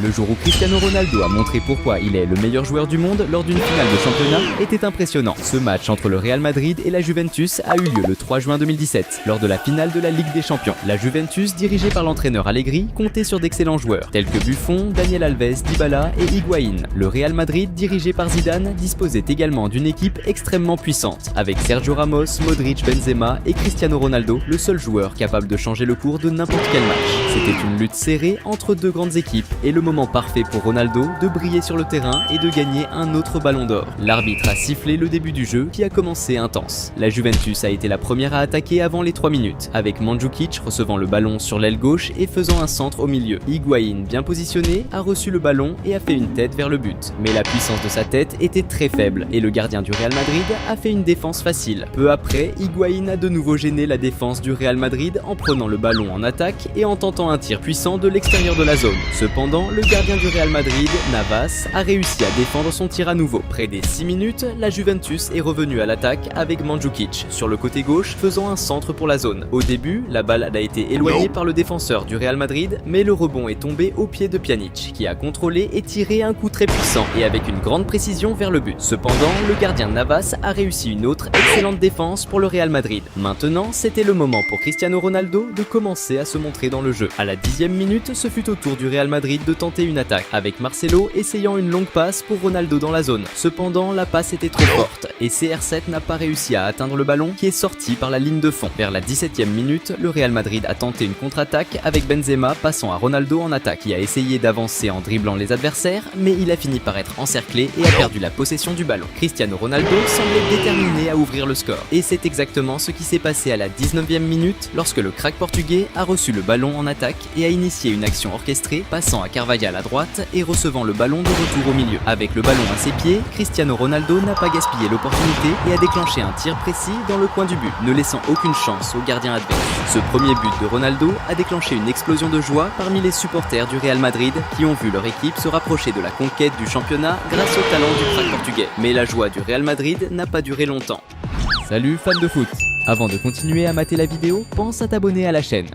Le jour où Cristiano Ronaldo a montré pourquoi il est le meilleur joueur du monde lors d'une finale de championnat était impressionnant. Ce match entre le Real Madrid et la Juventus a eu lieu le 3 juin 2017, lors de la finale de la Ligue des Champions. La Juventus, dirigée par l'entraîneur Allegri, comptait sur d'excellents joueurs, tels que Buffon, Daniel Alves, Dybala et Higuaín. Le Real Madrid, dirigé par Zidane, disposait également d'une équipe extrêmement puissante, avec Sergio Ramos, Modric, Benzema et Cristiano Ronaldo, le seul joueur capable de changer le cours de n'importe quel match. C'était une lutte serrée entre deux grandes équipes et le moment parfait pour Ronaldo de briller sur le terrain et de gagner un autre ballon d'or. L'arbitre a sifflé le début du jeu qui a commencé intense. La Juventus a été la première à attaquer avant les 3 minutes, avec Mandžukić recevant le ballon sur l'aile gauche et faisant un centre au milieu. Higuaín, bien positionné, a reçu le ballon et a fait une tête vers le but. Mais la puissance de sa tête était très faible et le gardien du Real Madrid a fait une défense facile. Peu après, Higuaín a de nouveau gêné la défense du Real Madrid en prenant le ballon en attaque et en tentant un tir puissant de l'extérieur de la zone. Cependant, le gardien du Real Madrid, Navas, a réussi à défendre son tir à nouveau. Près des 6 minutes, la Juventus est revenue à l'attaque avec Mandžukić sur le côté gauche faisant un centre pour la zone. Au début, la balle a été éloignée par le défenseur du Real Madrid, mais le rebond est tombé au pied de Pjanić qui a contrôlé et tiré un coup très puissant et avec une grande précision vers le but. Cependant, le gardien Navas a réussi une autre excellente défense pour le Real Madrid. Maintenant, c'était le moment pour Cristiano Ronaldo de commencer à se montrer dans le jeu. À la 10e minute, ce fut au tour du Real Madrid de tenter une attaque, avec Marcelo essayant une longue passe pour Ronaldo dans la zone. Cependant, la passe était trop forte et CR7 n'a pas réussi à atteindre le ballon qui est sorti par la ligne de fond. Vers la 17e minute, le Real Madrid a tenté une contre-attaque avec Benzema passant à Ronaldo en attaque, qui a essayé d'avancer en dribblant les adversaires, mais il a fini par être encerclé et a perdu la possession du ballon. Cristiano Ronaldo semblait déterminé à ouvrir le score. Et c'est exactement ce qui s'est passé à la 19e minute lorsque le crack portugais a reçu le ballon en attaque et a initié une action orchestrée, passant à Carvajal à droite et recevant le ballon de retour au milieu. Avec le ballon à ses pieds, Cristiano Ronaldo n'a pas gaspillé l'opportunité et a déclenché un tir précis dans le coin du but, ne laissant aucune chance au gardien adverse. Ce premier but de Ronaldo a déclenché une explosion de joie parmi les supporters du Real Madrid qui ont vu leur équipe se rapprocher de la conquête du championnat grâce au talent du crack portugais. Mais la joie du Real Madrid n'a pas duré longtemps. Salut fans de foot! Avant de continuer à mater la vidéo, pense à t'abonner à la chaîne.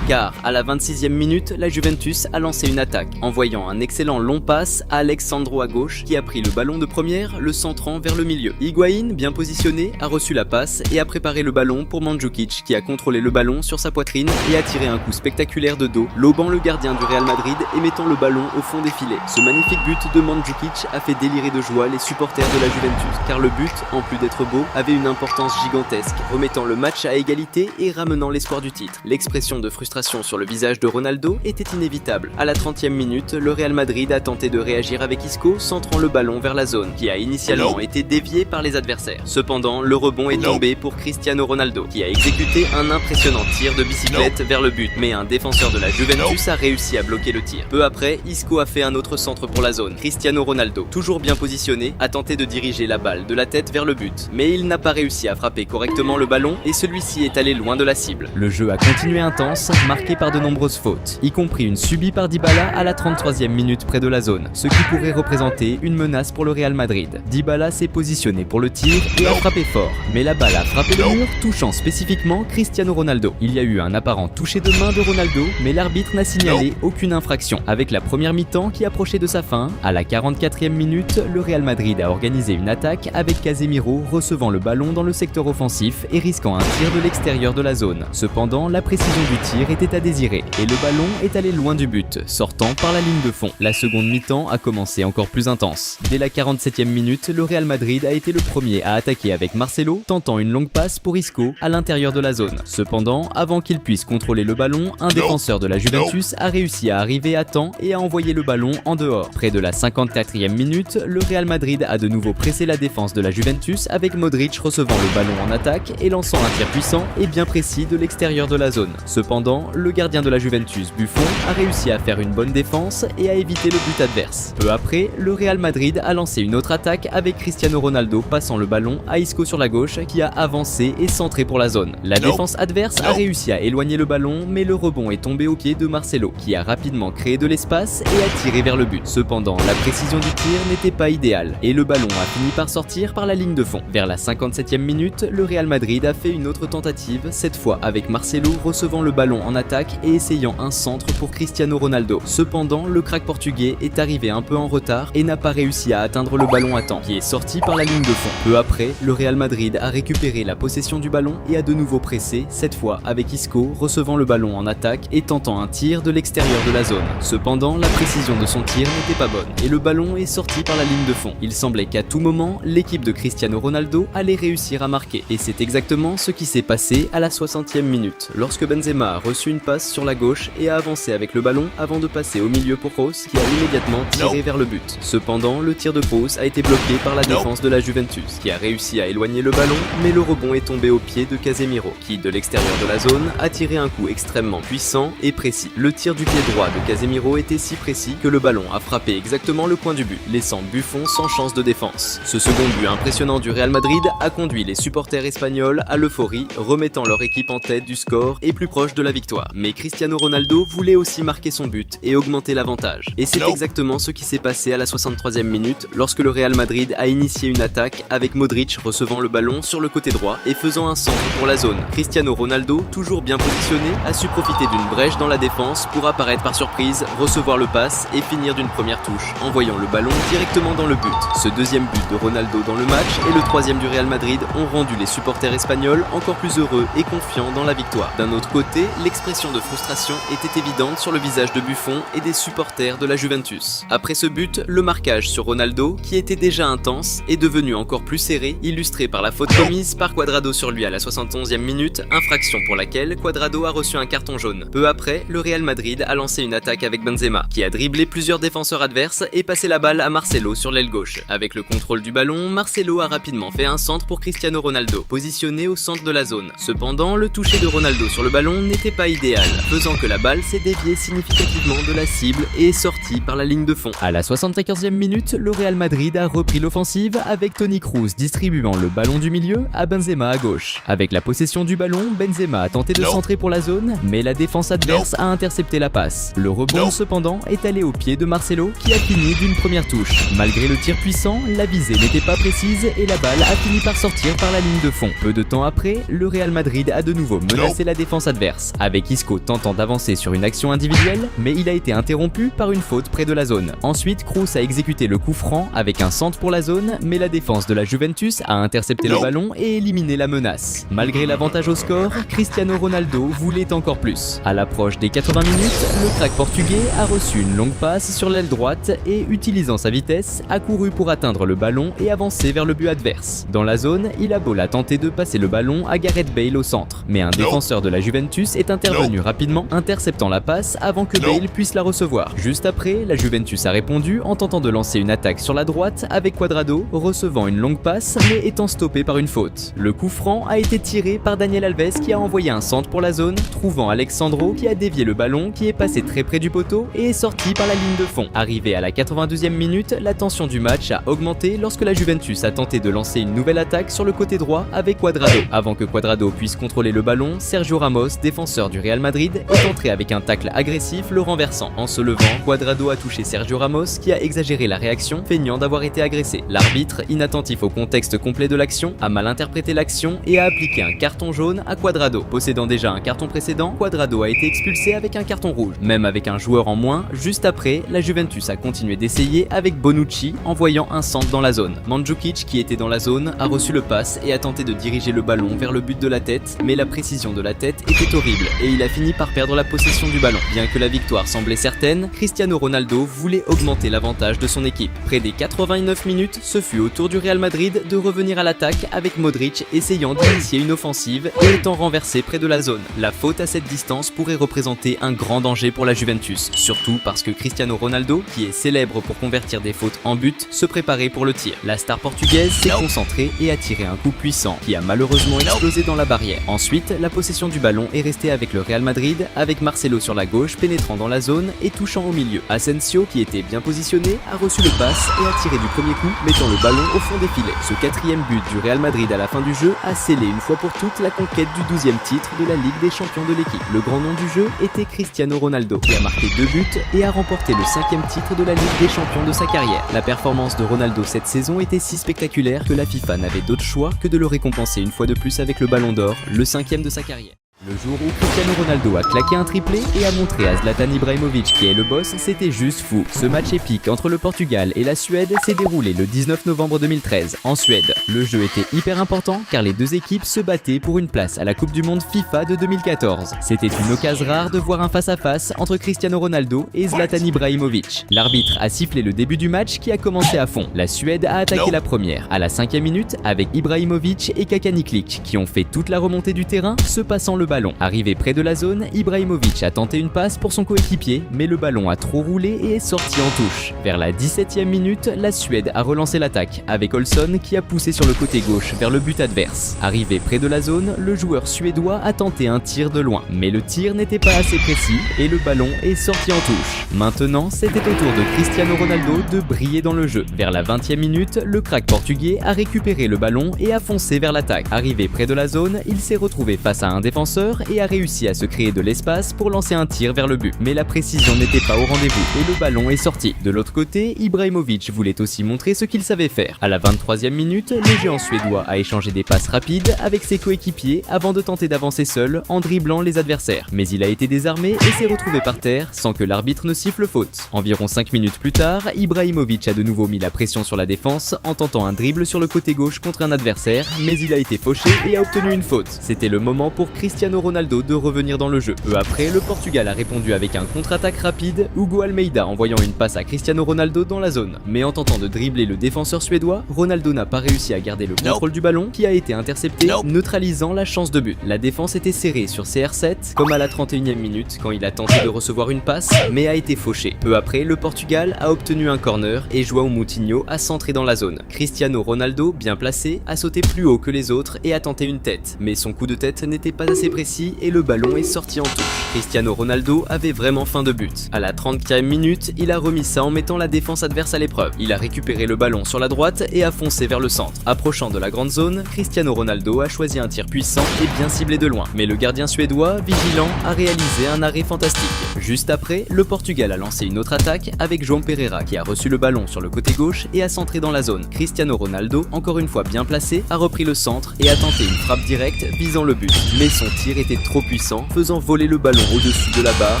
Car à la 26e minute, la Juventus a lancé une attaque, envoyant un excellent long passe à Alexandro à gauche qui a pris le ballon de première, le centrant vers le milieu. Higuaín, bien positionné, a reçu la passe et a préparé le ballon pour Mandžukić qui a contrôlé le ballon sur sa poitrine et a tiré un coup spectaculaire de dos, lobant le gardien du Real Madrid et mettant le ballon au fond des filets. Ce magnifique but de Mandžukić a fait délirer de joie les supporters de la Juventus, car le but, en plus d'être beau, avait une importance gigantesque, remettant le match à égalité et ramenant l'espoir du titre. L'expression de frustration sur le visage de Ronaldo était inévitable. À la 30e minute, le Real Madrid a tenté de réagir avec Isco, centrant le ballon vers la zone, qui a initialement été dévié par les adversaires. Cependant, le rebond est tombé pour Cristiano Ronaldo, qui a exécuté un impressionnant tir de bicyclette vers le but, mais un défenseur de la Juventus a réussi à bloquer le tir. Peu après, Isco a fait un autre centre pour la zone. Cristiano Ronaldo, toujours bien positionné, a tenté de diriger la balle de la tête vers le but, mais il n'a pas réussi à frapper correctement le ballon et celui-ci est allé loin de la cible. Le jeu a continué intense, marqué par de nombreuses fautes, y compris une subie par Dybala à la 33e minute près de la zone, ce qui pourrait représenter une menace pour le Real Madrid. Dybala s'est positionné pour le tir et a frappé fort, mais la balle a frappé le mur, touchant spécifiquement Cristiano Ronaldo. Il y a eu un apparent toucher de main de Ronaldo, mais l'arbitre n'a signalé aucune infraction. Avec la première mi-temps qui approchait de sa fin, à la 44e minute, le Real Madrid a organisé une attaque avec Casemiro recevant le ballon dans le secteur offensif et risquant un tir de l'extérieur de la zone. Cependant, la précision du tir était à désirer et le ballon est allé loin du but, sortant par la ligne de fond. La seconde mi-temps a commencé encore plus intense. Dès la 47e minute, le Real Madrid a été le premier à attaquer avec Marcelo, tentant une longue passe pour Isco à l'intérieur de la zone. Cependant, avant qu'il puisse contrôler le ballon, un défenseur de la Juventus a réussi à arriver à temps et a envoyé le ballon en dehors. Près de la 54e minute, le Real Madrid a de nouveau pressé la défense de la Juventus avec Modric recevant le ballon en attaque et lançant un tir puissant et bien précis de l'extérieur de la zone. Cependant, le gardien de la Juventus, Buffon, a réussi à faire une bonne défense et à éviter le but adverse. Peu après, le Real Madrid a lancé une autre attaque avec Cristiano Ronaldo passant le ballon à Isco sur la gauche qui a avancé et centré pour la zone. La défense adverse a réussi à éloigner le ballon, mais le rebond est tombé au pied de Marcelo qui a rapidement créé de l'espace et a tiré vers le but. Cependant, la précision du tir n'était pas idéale et le ballon a fini par sortir par la ligne de fond. Vers la 57e minute, le Real Madrid a fait une autre tentative, cette fois avec Marcelo recevant le ballon en attaque et essayant un centre pour Cristiano Ronaldo. Cependant, le crack portugais est arrivé un peu en retard et n'a pas réussi à atteindre le ballon à temps, qui est sorti par la ligne de fond. Peu après, le Real Madrid a récupéré la possession du ballon et a de nouveau pressé, cette fois avec Isco recevant le ballon en attaque et tentant un tir de l'extérieur de la zone. Cependant, la précision de son tir n'était pas bonne et le ballon est sorti par la ligne de fond. Il semblait qu'à tout moment, l'équipe de Cristiano Ronaldo allait réussir à marquer. Et c'est exactement ce qui s'est passé à la 60e minute, lorsque Benzema a reçu une passe sur la gauche et a avancé avec le ballon avant de passer au milieu pour Kroos qui a immédiatement tiré vers le but. Cependant, le tir de Kroos a été bloqué par la défense de la Juventus qui a réussi à éloigner le ballon, mais le rebond est tombé au pied de Casemiro qui, de l'extérieur de la zone, a tiré un coup extrêmement puissant et précis. Le tir du pied droit de Casemiro était si précis que le ballon a frappé exactement le point du but, laissant Buffon sans chance de défense. Ce second but impressionnant du Real Madrid a conduit les supporters espagnols à l'euphorie, remettant leur équipe en tête du score et plus proche de la victoire. Mais Cristiano Ronaldo voulait aussi marquer son but et augmenter l'avantage. Et c'est exactement ce qui s'est passé à la 63e minute lorsque le Real Madrid a initié une attaque avec Modric recevant le ballon sur le côté droit et faisant un centre pour la zone. Cristiano Ronaldo, toujours bien positionné, a su profiter d'une brèche dans la défense pour apparaître par surprise, recevoir le pass et finir d'une première touche, envoyant le ballon directement dans le but. Ce deuxième but de Ronaldo dans le match et le troisième du Real Madrid ont rendu les supporters espagnols encore plus heureux et confiants dans la victoire. D'un autre côté, l'expression de frustration était évidente sur le visage de Buffon et des supporters de la Juventus. Après ce but, le marquage sur Ronaldo, qui était déjà intense, est devenu encore plus serré, illustré par la faute commise par Cuadrado sur lui à la 71e minute, infraction pour laquelle Cuadrado a reçu un carton jaune. Peu après, le Real Madrid a lancé une attaque avec Benzema, qui a dribblé plusieurs défenseurs adverses et passé la balle à Marcelo sur l'aile gauche. Avec le contrôle du ballon, Marcelo a rapidement fait un centre pour Cristiano Ronaldo, positionné au centre de la zone. Cependant, le toucher de Ronaldo sur le ballon n'était pas idéal, faisant que la balle s'est déviée significativement de la cible et est sortie par la ligne de fond. À la 74e minute, le Real Madrid a repris l'offensive avec Toni Kroos distribuant le ballon du milieu à Benzema à gauche. Avec la possession du ballon, Benzema a tenté de centrer pour la zone, mais la défense adverse a intercepté la passe. Le rebond cependant est allé au pied de Marcelo qui a fini d'une première touche. Malgré le tir puissant, la visée n'était pas précise et la balle a fini par sortir par la ligne de fond. Peu de temps après, le Real Madrid a de nouveau menacé la défense adverse, avec Isco tentant d'avancer sur une action individuelle, mais il a été interrompu par une faute près de la zone. Ensuite, Kroos a exécuté le coup franc avec un centre pour la zone, mais la défense de la Juventus a intercepté le ballon et éliminé la menace. Malgré l'avantage au score, Cristiano Ronaldo voulait encore plus. À l'approche des 80 minutes, le crack portugais a reçu une longue passe sur l'aile droite et, utilisant sa vitesse, a couru pour atteindre le ballon et avancer vers le but adverse. Dans la zone, il a beau tenter de passer le ballon à Gareth Bale au centre, mais un défenseur de la Juventus est intervenu rapidement, interceptant la passe avant que Bale puisse la recevoir. Juste après, la Juventus a répondu en tentant de lancer une attaque sur la droite avec Cuadrado, recevant une longue passe mais étant stoppé par une faute. Le coup franc a été tiré par Daniel Alves qui a envoyé un centre pour la zone, trouvant Alex Sandro qui a dévié le ballon qui est passé très près du poteau et est sorti par la ligne de fond. Arrivé à la 92e minute, la tension du match a augmenté lorsque la Juventus a tenté de lancer une nouvelle attaque sur le côté droit avec Cuadrado. Avant que Cuadrado puisse contrôler le ballon, Sergio Ramos, défenseur du Real Madrid, est entré avec un tacle agressif le renversant. En se levant, Cuadrado a touché Sergio Ramos qui a exagéré la réaction, feignant d'avoir été agressé. L'arbitre, inattentif au contexte complet de l'action, a mal interprété l'action et a appliqué un carton jaune à Cuadrado. Possédant déjà un carton précédent, Cuadrado a été expulsé avec un carton rouge. Même avec un joueur en moins, juste après, la Juventus a continué d'essayer avec Bonucci, envoyant un centre dans la zone. Mandzukic, qui était dans la zone, a reçu le pass et a tenté de diriger le ballon vers le but de la tête, mais la précision de la tête était horrible et il a fini par perdre la possession du ballon. Bien que la victoire semblait certaine, Cristiano Ronaldo voulait augmenter l'avantage de son équipe. Près des 89 minutes, ce fut au tour du Real Madrid de revenir à l'attaque avec Modric essayant d'initier une offensive et étant renversé près de la zone. La faute à cette distance pourrait représenter un grand danger pour la Juventus, surtout parce que Cristiano Ronaldo, qui est célèbre pour convertir des fautes en but, se préparait pour le tir. La star portugaise s'est concentrée et a tiré un coup puissant qui a malheureusement explosé dans la barrière. Ensuite, la possession du ballon est restée avec le Real Madrid, avec Marcelo sur la gauche pénétrant dans la zone et touchant au milieu. Asensio, qui était bien positionné, a reçu le pass et a tiré du premier coup, mettant le ballon au fond des filets. Ce quatrième but du Real Madrid à la fin du jeu a scellé une fois pour toutes la conquête du 12e titre de la Ligue des Champions de l'équipe. Le grand nom du jeu était Cristiano Ronaldo, qui a marqué 2 buts et a remporté le 5e titre de la Ligue des Champions de sa carrière. La performance de Ronaldo cette saison était si spectaculaire que la FIFA n'avait d'autre choix que de le récompenser une fois de plus avec le Ballon d'Or, le 5e de sa carrière. Le jour où Cristiano Ronaldo a claqué un triplé et a montré à Zlatan Ibrahimovic qui est le boss, c'était juste fou. Ce match épique entre le Portugal et la Suède s'est déroulé le 19 novembre 2013 en Suède. Le jeu était hyper important car les deux équipes se battaient pour une place à la Coupe du Monde FIFA de 2014. C'était une occasion rare de voir un face-à-face entre Cristiano Ronaldo et Zlatan Ibrahimovic. L'arbitre a sifflé le début du match qui a commencé à fond. La Suède a attaqué la première à la 5e minute avec Ibrahimovic et Kacaniklic qui ont fait toute la remontée du terrain se passant le ballon. Arrivé près de la zone, Ibrahimovic a tenté une passe pour son coéquipier, mais le ballon a trop roulé et est sorti en touche. Vers la 17e minute, la Suède a relancé l'attaque, avec Olsson qui a poussé sur le côté gauche vers le but adverse. Arrivé près de la zone, le joueur suédois a tenté un tir de loin, mais le tir n'était pas assez précis et le ballon est sorti en touche. Maintenant, c'était au tour de Cristiano Ronaldo de briller dans le jeu. Vers la 20e minute, le crack portugais a récupéré le ballon et a foncé vers l'attaque. Arrivé près de la zone, il s'est retrouvé face à un défenseur et a réussi à se créer de l'espace pour lancer un tir vers le but. Mais la précision n'était pas au rendez-vous et le ballon est sorti. De l'autre côté, Ibrahimovic voulait aussi montrer ce qu'il savait faire. À la 23e minute, le géant suédois a échangé des passes rapides avec ses coéquipiers avant de tenter d'avancer seul en dribblant les adversaires. Mais il a été désarmé et s'est retrouvé par terre sans que l'arbitre ne siffle faute. Environ 5 minutes plus tard, Ibrahimovic a de nouveau mis la pression sur la défense en tentant un dribble sur le côté gauche contre un adversaire, mais il a été fauché et a obtenu une faute. C'était le moment pour Cristiano Ronaldo de revenir dans le jeu. Peu après, le Portugal a répondu avec un contre-attaque rapide, Hugo Almeida envoyant une passe à Cristiano Ronaldo dans la zone. Mais en tentant de dribbler le défenseur suédois, Ronaldo n'a pas réussi à garder le contrôle du ballon qui a été intercepté, neutralisant la chance de but. La défense était serrée sur CR7, comme à la 31e minute quand il a tenté de recevoir une passe, mais a été fauché. Peu après, le Portugal a obtenu un corner et João Moutinho a centré dans la zone. Cristiano Ronaldo, bien placé, a sauté plus haut que les autres et a tenté une tête, mais son coup de tête n'était pas assez précis et le ballon est sorti en touche. Cristiano Ronaldo avait vraiment faim de but. À la 34e minute, il a remis ça en mettant la défense adverse à l'épreuve. Il a récupéré le ballon sur la droite et a foncé vers le centre. Approchant de la grande zone, Cristiano Ronaldo a choisi un tir puissant et bien ciblé de loin. Mais le gardien suédois, vigilant, a réalisé un arrêt fantastique. Juste après, le Portugal a lancé une autre attaque avec João Pereira qui a reçu le ballon sur le côté gauche et a centré dans la zone. Cristiano Ronaldo, encore une fois bien placé, a repris le centre et a tenté une frappe directe visant le but. Mais son tir était trop puissant, faisant voler le ballon au-dessus de la barre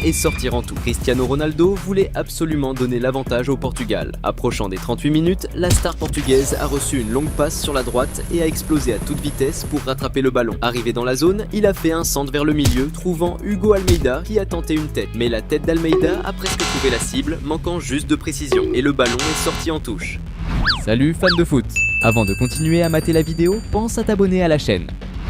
et sortir en tout. Cristiano Ronaldo voulait absolument donner l'avantage au Portugal. Approchant des 38 minutes, la star portugaise a reçu une longue passe sur la droite et a explosé à toute vitesse pour rattraper le ballon. Arrivé dans la zone, il a fait un centre vers le milieu, trouvant Hugo Almeida qui a tenté une tête. Mais la tête d'Almeida a presque trouvé la cible, manquant juste de précision, et le ballon est sorti en touche. Salut fans de foot. Avant de continuer à mater la vidéo, pense à t'abonner à la chaîne.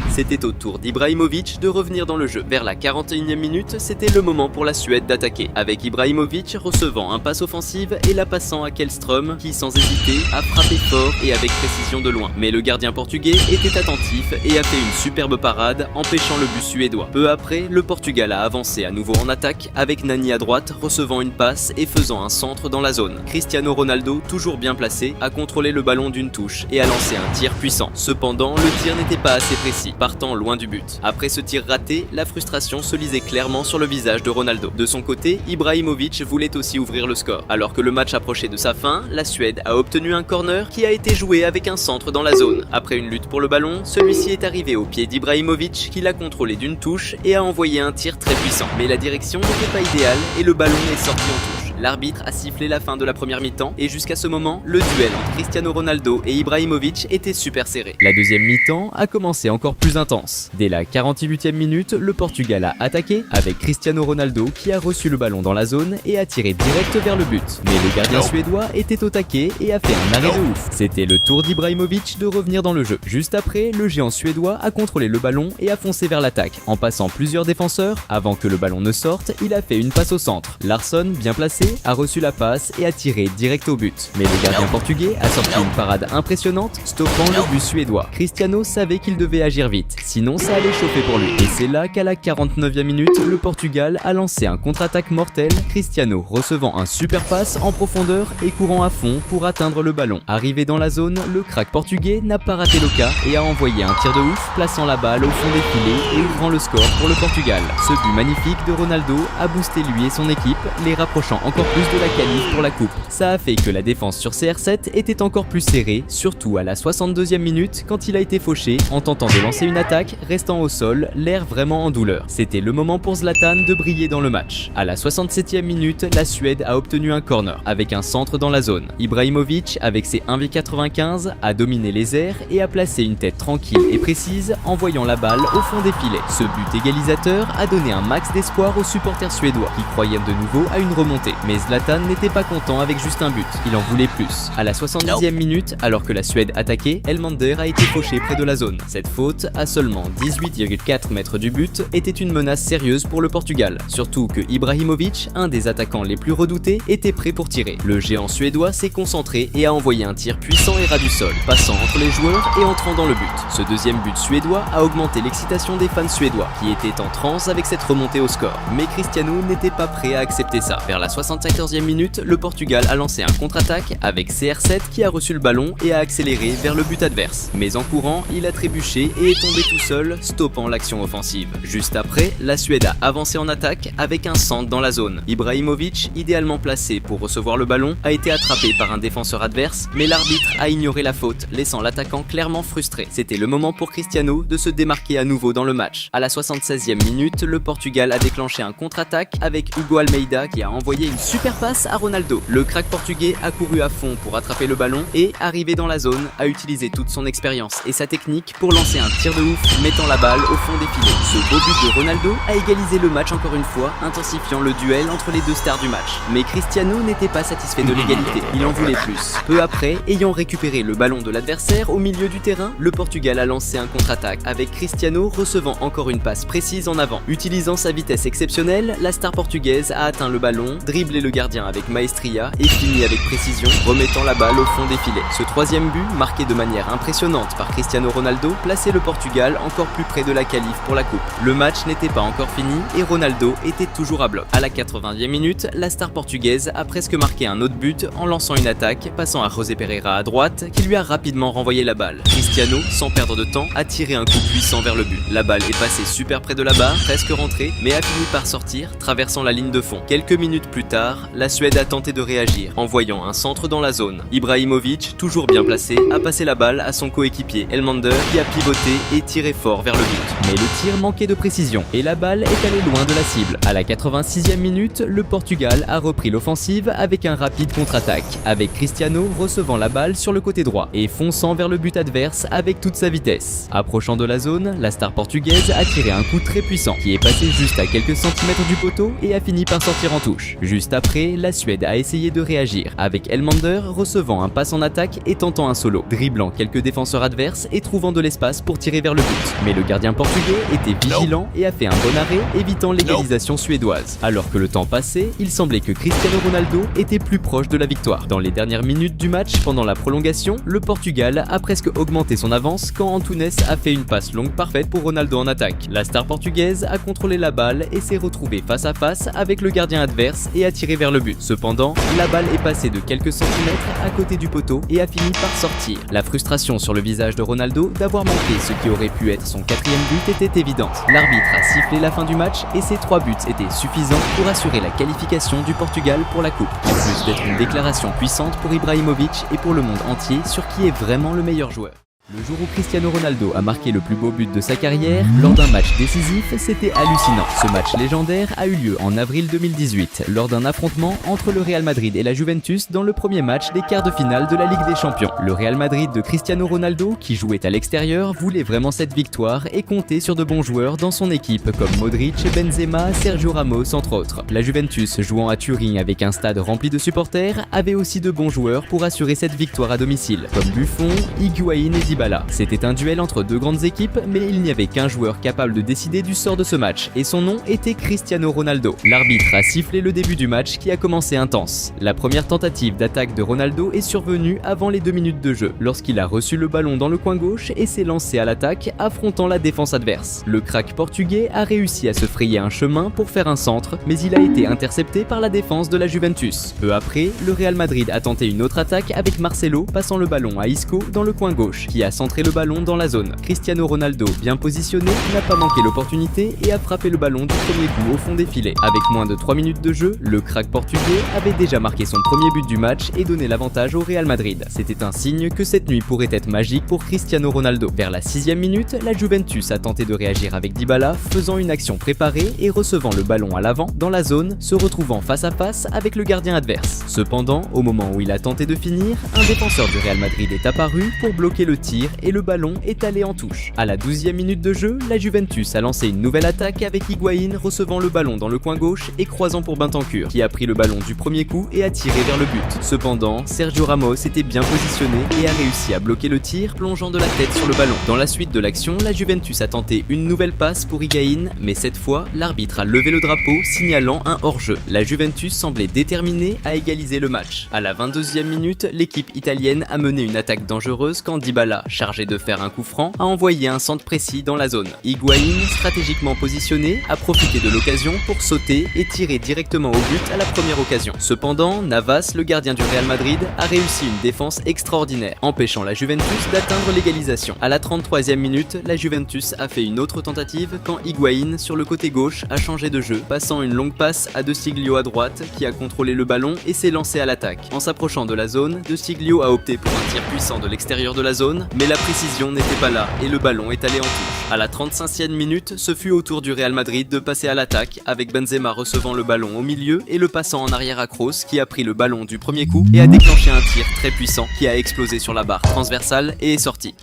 C'était au tour d'Ibrahimovic de revenir dans le jeu. Vers la 41e minute, c'était le moment pour la Suède d'attaquer, avec Ibrahimovic recevant un passe offensive et la passant à Källström qui, sans hésiter, a frappé fort et avec précision de loin. Mais le gardien portugais était attentif et a fait une superbe parade, empêchant le but suédois. Peu après, le Portugal a avancé à nouveau en attaque, avec Nani à droite recevant une passe et faisant un centre dans la zone. Cristiano Ronaldo, toujours bien placé, a contrôlé le ballon d'une touche et a lancé un tir puissant. Cependant, le tir n'était pas assez précis, partant loin du but. Après ce tir raté, la frustration se lisait clairement sur le visage de Ronaldo. De son côté, Ibrahimovic voulait aussi ouvrir le score. Alors que le match approchait de sa fin, la Suède a obtenu un corner qui a été joué avec un centre dans la zone. Après une lutte pour le ballon, celui-ci est arrivé au pied d'Ibrahimovic qui l'a contrôlé d'une touche et a envoyé un tir très puissant. Mais la direction n'était pas idéale et le ballon est sorti en touche. L'arbitre a sifflé la fin de la première mi-temps et jusqu'à ce moment, le duel entre Cristiano Ronaldo et Ibrahimovic était super serré. La deuxième mi-temps a commencé encore plus intense. Dès la 48e minute, le Portugal a attaqué avec Cristiano Ronaldo qui a reçu le ballon dans la zone et a tiré direct vers le but. Mais le gardien suédois était au taquet et a fait un arrêt de ouf. C'était le tour d'Ibrahimovic de revenir dans le jeu. Juste après, le géant suédois a contrôlé le ballon et a foncé vers l'attaque. En passant plusieurs défenseurs, avant que le ballon ne sorte, il a fait une passe au centre. Larsson, bien placé, a reçu la passe et a tiré direct au but. Mais le gardien portugais a sorti une parade impressionnante, stoppant le but suédois. Cristiano savait qu'il devait agir vite, sinon ça allait chauffer pour lui. Et c'est là qu'à la 49e minute, le Portugal a lancé un contre-attaque mortel, Cristiano recevant un super passe en profondeur et courant à fond pour atteindre le ballon. Arrivé dans la zone, le crack portugais n'a pas raté l'occasion et a envoyé un tir de ouf, plaçant la balle au fond des filets et ouvrant le score pour le Portugal. Ce but magnifique de Ronaldo a boosté lui et son équipe, les rapprochant encore encore plus de la qualif pour la coupe. Ça a fait que la défense sur CR7 était encore plus serrée, surtout à la 62e minute quand il a été fauché en tentant de lancer une attaque, restant au sol, l'air vraiment en douleur. C'était le moment pour Zlatan de briller dans le match. À la 67e minute, la Suède a obtenu un corner avec un centre dans la zone. Ibrahimovic, avec ses 1,95 m, a dominé les airs et a placé une tête tranquille et précise en voyant la balle au fond des filets. Ce but égalisateur a donné un max d'espoir aux supporters suédois qui croyaient de nouveau à une remontée. Mais Zlatan n'était pas content avec juste un but, il en voulait plus. À la 70e minute, alors que la Suède attaquait, Elmander a été fauché près de la zone. Cette faute, à seulement 18,4 mètres du but, était une menace sérieuse pour le Portugal, surtout que Ibrahimovic, un des attaquants les plus redoutés, était prêt pour tirer. Le géant suédois s'est concentré et a envoyé un tir puissant et ras du sol, passant entre les joueurs et entrant dans le but. Ce deuxième but suédois a augmenté l'excitation des fans suédois, qui étaient en transe avec cette remontée au score. Mais Cristiano n'était pas prêt à accepter ça. Vers la 74e minute, le Portugal a lancé un contre-attaque avec CR7 qui a reçu le ballon et a accéléré vers le but adverse. Mais en courant, il a trébuché et est tombé tout seul, stoppant l'action offensive. Juste après, la Suède a avancé en attaque avec un centre dans la zone. Ibrahimovic, idéalement placé pour recevoir le ballon, a été attrapé par un défenseur adverse, mais l'arbitre a ignoré la faute, laissant l'attaquant clairement frustré. C'était le moment pour Cristiano de se démarquer à nouveau dans le match. À la 76e minute, le Portugal a déclenché un contre-attaque avec Hugo Almeida qui a envoyé une super passe à Ronaldo. Le crack portugais a couru à fond pour attraper le ballon et, arrivé dans la zone, a utilisé toute son expérience et sa technique pour lancer un tir de ouf, mettant la balle au fond des filets. Ce beau but de Ronaldo a égalisé le match encore une fois, intensifiant le duel entre les deux stars du match. Mais Cristiano n'était pas satisfait de l'égalité, il en voulait plus. Peu après, ayant récupéré le ballon de l'adversaire au milieu du terrain, le Portugal a lancé un contre-attaque avec Cristiano recevant encore une passe précise en avant. Utilisant sa vitesse exceptionnelle, la star portugaise a atteint le ballon, dribblé le gardien avec maestria et fini avec précision, remettant la balle au fond des filets. Ce troisième but, marqué de manière impressionnante par Cristiano Ronaldo, plaçait le Portugal encore plus près de la qualif pour la coupe. Le match n'était pas encore fini et Ronaldo était toujours à bloc. À la 80e minute, la star portugaise a presque marqué un autre but en lançant une attaque, passant à José Pereira à droite, qui lui a rapidement renvoyé la balle. Cristiano, sans perdre de temps, a tiré un coup puissant vers le but. La balle est passée super près de la barre, presque rentrée, mais a fini par sortir, traversant la ligne de fond. Quelques minutes plus tard, la Suède a tenté de réagir, en voyant un centre dans la zone. Ibrahimovic, toujours bien placé, a passé la balle à son coéquipier Elmander, qui a pivoté et tiré fort vers le but. Mais le tir manquait de précision, et la balle est allée loin de la cible. À la 86e minute, le Portugal a repris l'offensive avec un rapide contre-attaque, avec Cristiano recevant la balle sur le côté droit et fonçant vers le but adverse avec toute sa vitesse. Approchant de la zone, la star portugaise a tiré un coup très puissant qui est passé juste à quelques centimètres du poteau et a fini par sortir en touche. Juste après, la Suède a essayé de réagir, avec Elmander recevant un pass en attaque et tentant un solo, dribblant quelques défenseurs adverses et trouvant de l'espace pour tirer vers le but. Mais le gardien portugais était vigilant et a fait un bon arrêt, évitant l'égalisation suédoise. Alors que le temps passait, il semblait que Cristiano Ronaldo était plus proche de la victoire. Dans les dernières minutes du match, pendant la prolongation, le Portugal a presque augmenté son avance quand Antunes a fait une passe longue parfaite pour Ronaldo en attaque. La star portugaise a contrôlé la balle et s'est retrouvée face à face avec le gardien adverse et a tiré vers le but. Cependant, la balle est passée de quelques centimètres à côté du poteau et a fini par sortir. La frustration sur le visage de Ronaldo d'avoir manqué ce qui aurait pu être son 4e but était évidente. L'arbitre a sifflé la fin du match et ces 3 buts étaient suffisants pour assurer la qualification du Portugal pour la coupe. En plus d'être une déclaration puissante pour Ibrahimovic et pour le monde entier sur qui est vraiment le meilleur joueur. Le jour où Cristiano Ronaldo a marqué le plus beau but de sa carrière, lors d'un match décisif, c'était hallucinant. Ce match légendaire a eu lieu en avril 2018, lors d'un affrontement entre le Real Madrid et la Juventus dans le premier match des quarts de finale de la Ligue des Champions. Le Real Madrid de Cristiano Ronaldo, qui jouait à l'extérieur, voulait vraiment cette victoire et comptait sur de bons joueurs dans son équipe comme Modric, Benzema, Sergio Ramos entre autres. La Juventus, jouant à Turin avec un stade rempli de supporters, avait aussi de bons joueurs pour assurer cette victoire à domicile, comme Buffon, Higuaín et Dybala. C'était un duel entre deux grandes équipes, mais il n'y avait qu'un joueur capable de décider du sort de ce match, et son nom était Cristiano Ronaldo. L'arbitre a sifflé le début du match qui a commencé intense. La première tentative d'attaque de Ronaldo est survenue avant les 2 minutes de jeu, lorsqu'il a reçu le ballon dans le coin gauche et s'est lancé à l'attaque, affrontant la défense adverse. Le crack portugais a réussi à se frayer un chemin pour faire un centre, mais il a été intercepté par la défense de la Juventus. Peu après, le Real Madrid a tenté une autre attaque avec Marcelo passant le ballon à Isco dans le coin gauche, qui a a centré le ballon dans la zone. Cristiano Ronaldo, bien positionné, n'a pas manqué l'opportunité et a frappé le ballon du premier coup au fond des filets. Avec moins de 3 minutes de jeu, le crack portugais avait déjà marqué son premier but du match et donné l'avantage au Real Madrid. C'était un signe que cette nuit pourrait être magique pour Cristiano Ronaldo. Vers la 6e minute, la Juventus a tenté de réagir avec Dybala, faisant une action préparée et recevant le ballon à l'avant dans la zone, se retrouvant face à face avec le gardien adverse. Cependant, au moment où il a tenté de finir, un défenseur du Real Madrid est apparu pour bloquer le tir et le ballon est allé en touche. À la 12e minute de jeu, la Juventus a lancé une nouvelle attaque avec Higuaín recevant le ballon dans le coin gauche et croisant pour Bentancur, qui a pris le ballon du premier coup et a tiré vers le but. Cependant, Sergio Ramos était bien positionné et a réussi à bloquer le tir, plongeant de la tête sur le ballon. Dans la suite de l'action, la Juventus a tenté une nouvelle passe pour Higuaín, mais cette fois, l'arbitre a levé le drapeau, signalant un hors-jeu. La Juventus semblait déterminée à égaliser le match. À la 22e minute, l'équipe italienne a mené une attaque dangereuse quand Dybala, chargé de faire un coup franc, a envoyé un centre précis dans la zone. Higuaín, stratégiquement positionné, a profité de l'occasion pour sauter et tirer directement au but à la première occasion. Cependant, Navas, le gardien du Real Madrid, a réussi une défense extraordinaire, empêchant la Juventus d'atteindre l'égalisation. À la 33e minute, la Juventus a fait une autre tentative quand Higuaín, sur le côté gauche, a changé de jeu, passant une longue passe à De Sciglio à droite, qui a contrôlé le ballon et s'est lancé à l'attaque. En s'approchant de la zone, De Sciglio a opté pour un tir puissant de l'extérieur de la zone, mais la précision n'était pas là et le ballon est allé en touche. À la 35e minute, ce fut au tour du Real Madrid de passer à l'attaque, avec Benzema recevant le ballon au milieu et le passant en arrière à Kroos, qui a pris le ballon du premier coup et a déclenché un tir très puissant qui a explosé sur la barre transversale et est sorti.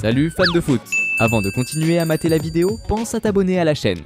Salut fans de foot! Avant de continuer à mater la vidéo, pense à t'abonner à la chaîne.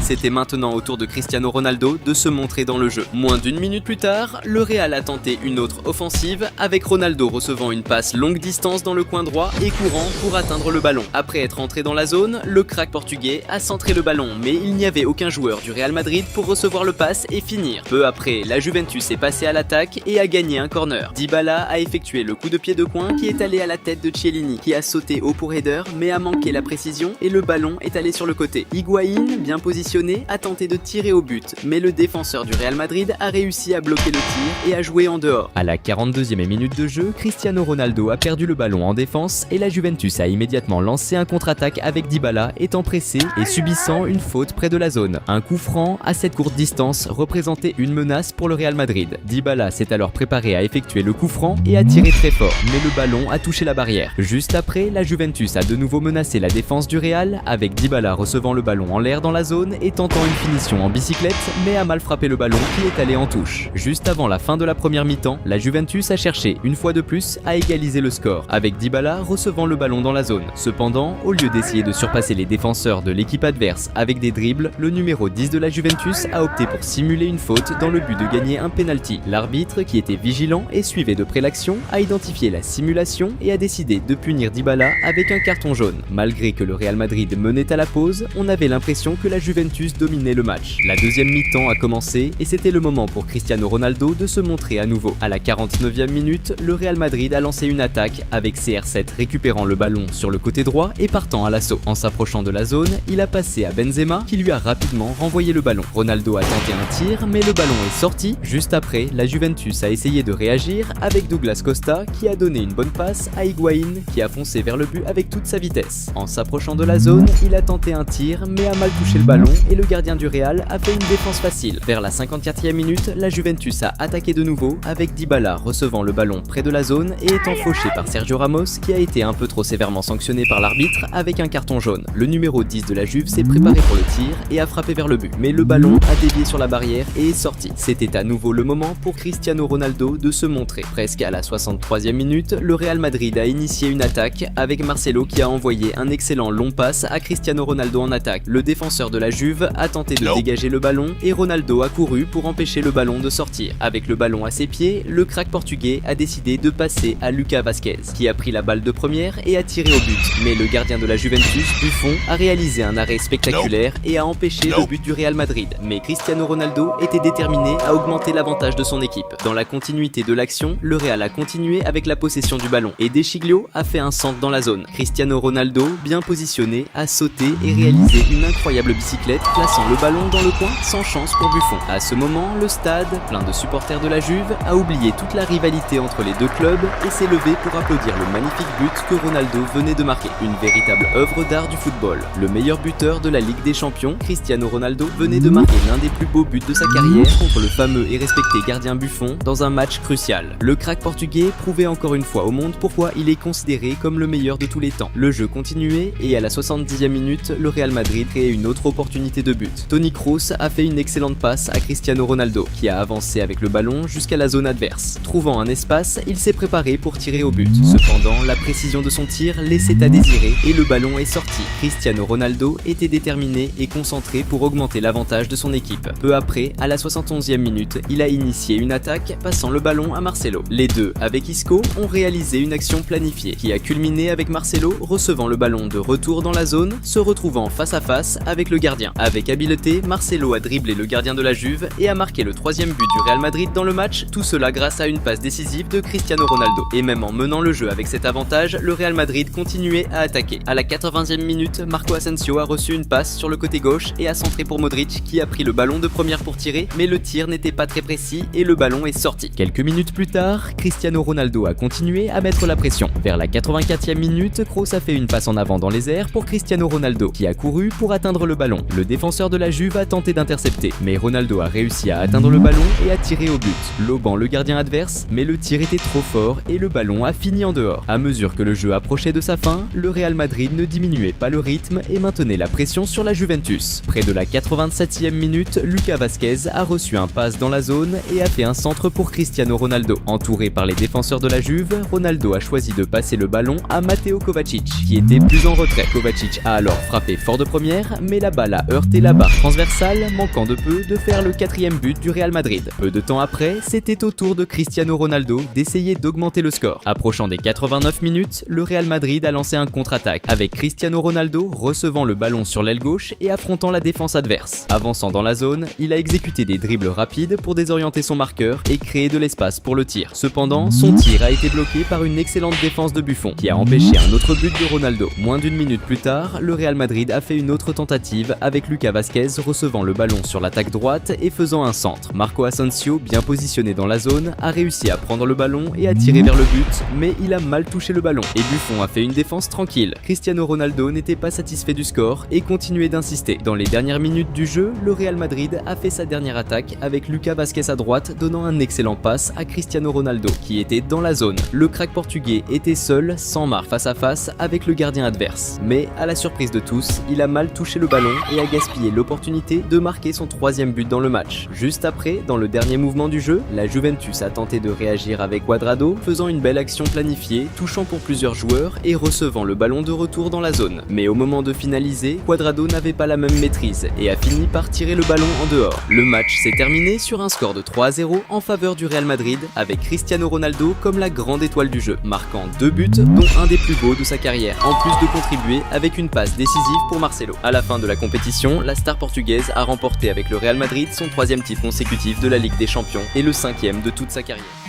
C'était maintenant au tour de Cristiano Ronaldo de se montrer dans le jeu. Moins d'une minute plus tard, le Real a tenté une autre offensive avec Ronaldo recevant une passe longue distance dans le coin droit et courant pour atteindre le ballon. Après être entré dans la zone, le crack portugais a centré le ballon, mais il n'y avait aucun joueur du Real Madrid pour recevoir le pass et finir. Peu après, la Juventus est passée à l'attaque et a gagné un corner. Dybala a effectué le coup de pied de coin qui est allé à la tête de Chiellini, qui a sauté haut pour header mais a manqué la précision et le ballon est allé sur le côté. Higuaín, bien positionné, a tenté de tirer au but, mais le défenseur du Real Madrid a réussi à bloquer le tir et a joué en dehors. À la 42e minute de jeu, Cristiano Ronaldo a perdu le ballon en défense et la Juventus a immédiatement lancé un contre-attaque avec Dybala étant pressé et subissant une faute près de la zone. Un coup franc à cette courte distance représentait une menace pour le Real Madrid. Dybala s'est alors préparé à effectuer le coup franc et a tiré très fort, mais le ballon a touché la barrière. Juste après, la Juventus a de nouveau menacé la défense du Real avec Dybala recevant le ballon en l'air dans la zone et tentant une finition en bicyclette, mais a mal frappé le ballon qui est allé en touche. Juste avant la fin de la première mi-temps, la Juventus a cherché une fois de plus à égaliser le score, avec Dybala recevant le ballon dans la zone. Cependant, au lieu d'essayer de surpasser les défenseurs de l'équipe adverse avec des dribbles, le numéro 10 de la Juventus a opté pour simuler une faute dans le but de gagner un penalty. L'arbitre, qui était vigilant et suivait de près l'action, a identifié la simulation et a décidé de punir Dybala avec un carton jaune. Malgré que le Real Madrid menait à la pause, on avait l'impression que la Juventus dominait le match. La deuxième mi-temps a commencé et c'était le moment pour Cristiano Ronaldo de se montrer à nouveau. À la 49e minute, le Real Madrid a lancé une attaque avec CR7 récupérant le ballon sur le côté droit et partant à l'assaut. En s'approchant de la zone, il a passé à Benzema qui lui a rapidement renvoyé le ballon. Ronaldo a tenté un tir mais le ballon est sorti. Juste après, la Juventus a essayé de réagir avec Douglas Costa qui a donné une bonne passe à Higuaín qui a foncé vers le but avec toute sa vitesse. En s'approchant de la zone, il a tenté un tir mais a mal touché le ballon et le gardien du Real a fait une défense facile. Vers la 54e minute, la Juventus a attaqué de nouveau avec Dybala recevant le ballon près de la zone et étant fauché par Sergio Ramos qui a été un peu trop sévèrement sanctionné par l'arbitre avec un carton jaune. Le numéro 10 de la Juve s'est préparé pour le tir et a frappé vers le but, mais le ballon a dévié sur la barrière et est sorti. C'était à nouveau le moment pour Cristiano Ronaldo de se montrer. Presque à la 63e minute, le Real Madrid a initié une attaque avec Marcelo qui a envoyé un excellent long passe à Cristiano Ronaldo en attaque. Le défenseur de la Juve a tenté de dégager le ballon et Ronaldo a couru pour empêcher le ballon de sortir. Avec le ballon à ses pieds, le crack portugais a décidé de passer à Lucas Vazquez, qui a pris la balle de première et a tiré au but. Mais le gardien de la Juventus, Buffon, a réalisé un arrêt spectaculaire et a empêché le but du Real Madrid. Mais Cristiano Ronaldo était déterminé à augmenter l'avantage de son équipe. Dans la continuité de l'action, le Real a continué avec la possession du ballon et De Sciglio a fait un centre dans la zone. Cristiano Ronaldo, bien positionné, a sauté et réalisé une incroyable bicyclette bicyclette, plaçant le ballon dans le coin sans chance pour Buffon. À ce moment, le stade, plein de supporters de la Juve, a oublié toute la rivalité entre les deux clubs et s'est levé pour applaudir le magnifique but que Ronaldo venait de marquer. Une véritable œuvre d'art du football. Le meilleur buteur de la Ligue des Champions, Cristiano Ronaldo, venait de marquer l'un des plus beaux buts de sa carrière contre le fameux et respecté gardien Buffon dans un match crucial. Le crack portugais prouvait encore une fois au monde pourquoi il est considéré comme le meilleur de tous les temps. Le jeu continuait et à la 70e minute, le Real Madrid créait une autre opportunité de but. Toni Kroos a fait une excellente passe à Cristiano Ronaldo, qui a avancé avec le ballon jusqu'à la zone adverse. Trouvant un espace, il s'est préparé pour tirer au but. Cependant, la précision de son tir laissait à désirer et le ballon est sorti. Cristiano Ronaldo était déterminé et concentré pour augmenter l'avantage de son équipe. Peu après, à la 71e minute, il a initié une attaque, passant le ballon à Marcelo. Les deux, avec Isco, ont réalisé une action planifiée, qui a culminé avec Marcelo recevant le ballon de retour dans la zone, se retrouvant face à face avec le gardien. Avec habileté, Marcelo a dribblé le gardien de la Juve et a marqué le 3e but du Real Madrid dans le match, tout cela grâce à une passe décisive de Cristiano Ronaldo. Et même en menant le jeu avec cet avantage, le Real Madrid continuait à attaquer. À la 80e minute, Marco Asensio a reçu une passe sur le côté gauche et a centré pour Modric, qui a pris le ballon de première pour tirer, mais le tir n'était pas très précis et le ballon est sorti. Quelques minutes plus tard, Cristiano Ronaldo a continué à mettre la pression. Vers la 84e minute, Kroos a fait une passe en avant dans les airs pour Cristiano Ronaldo, qui a couru pour atteindre le ballon. Le défenseur de la Juve a tenté d'intercepter, mais Ronaldo a réussi à atteindre le ballon et a tiré au but, lobant le gardien adverse, mais le tir était trop fort et le ballon a fini en dehors. À mesure que le jeu approchait de sa fin, le Real Madrid ne diminuait pas le rythme et maintenait la pression sur la Juventus. Près de la 87e minute, Lucas Vazquez a reçu un passe dans la zone et a fait un centre pour Cristiano Ronaldo. Entouré par les défenseurs de la Juve, Ronaldo a choisi de passer le ballon à Matteo Kovacic, qui était plus en retrait. Kovacic a alors frappé fort de première, mais la balle a heurté la barre transversale, manquant de peu de faire le 4e but du Real Madrid. Peu de temps après, c'était au tour de Cristiano Ronaldo d'essayer d'augmenter le score. Approchant des 89 minutes, le Real Madrid a lancé un contre-attaque, avec Cristiano Ronaldo recevant le ballon sur l'aile gauche et affrontant la défense adverse. Avançant dans la zone, il a exécuté des dribbles rapides pour désorienter son marqueur et créer de l'espace pour le tir. Cependant, son tir a été bloqué par une excellente défense de Buffon, qui a empêché un autre but de Ronaldo. Moins d'une minute plus tard, le Real Madrid a fait une autre tentative avec Lucas Vazquez recevant le ballon sur l'attaque droite et faisant un centre. Marco Asensio, bien positionné dans la zone, a réussi à prendre le ballon et à tirer vers le but, mais il a mal touché le ballon et Buffon a fait une défense tranquille. Cristiano Ronaldo n'était pas satisfait du score et continuait d'insister. Dans les dernières minutes du jeu, le Real Madrid a fait sa dernière attaque avec Lucas Vazquez à droite donnant un excellent pass à Cristiano Ronaldo qui était dans la zone. Le crack portugais était seul, sans marque face à face avec le gardien adverse. Mais à la surprise de tous, il a mal touché le ballon et a gaspillé l'opportunité de marquer son 3e but dans le match. Juste après, dans le dernier mouvement du jeu, la Juventus a tenté de réagir avec Cuadrado, faisant une belle action planifiée, touchant pour plusieurs joueurs et recevant le ballon de retour dans la zone. Mais au moment de finaliser, Cuadrado n'avait pas la même maîtrise et a fini par tirer le ballon en dehors. Le match s'est terminé sur un score de 3-0 en faveur du Real Madrid, avec Cristiano Ronaldo comme la grande étoile du jeu, marquant 2 buts, dont un des plus beaux de sa carrière, en plus de contribuer avec une passe décisive pour Marcelo. À la fin de la compétition, la star portugaise a remporté avec le Real Madrid son 3e titre consécutif de la Ligue des Champions et le 5e de toute sa carrière.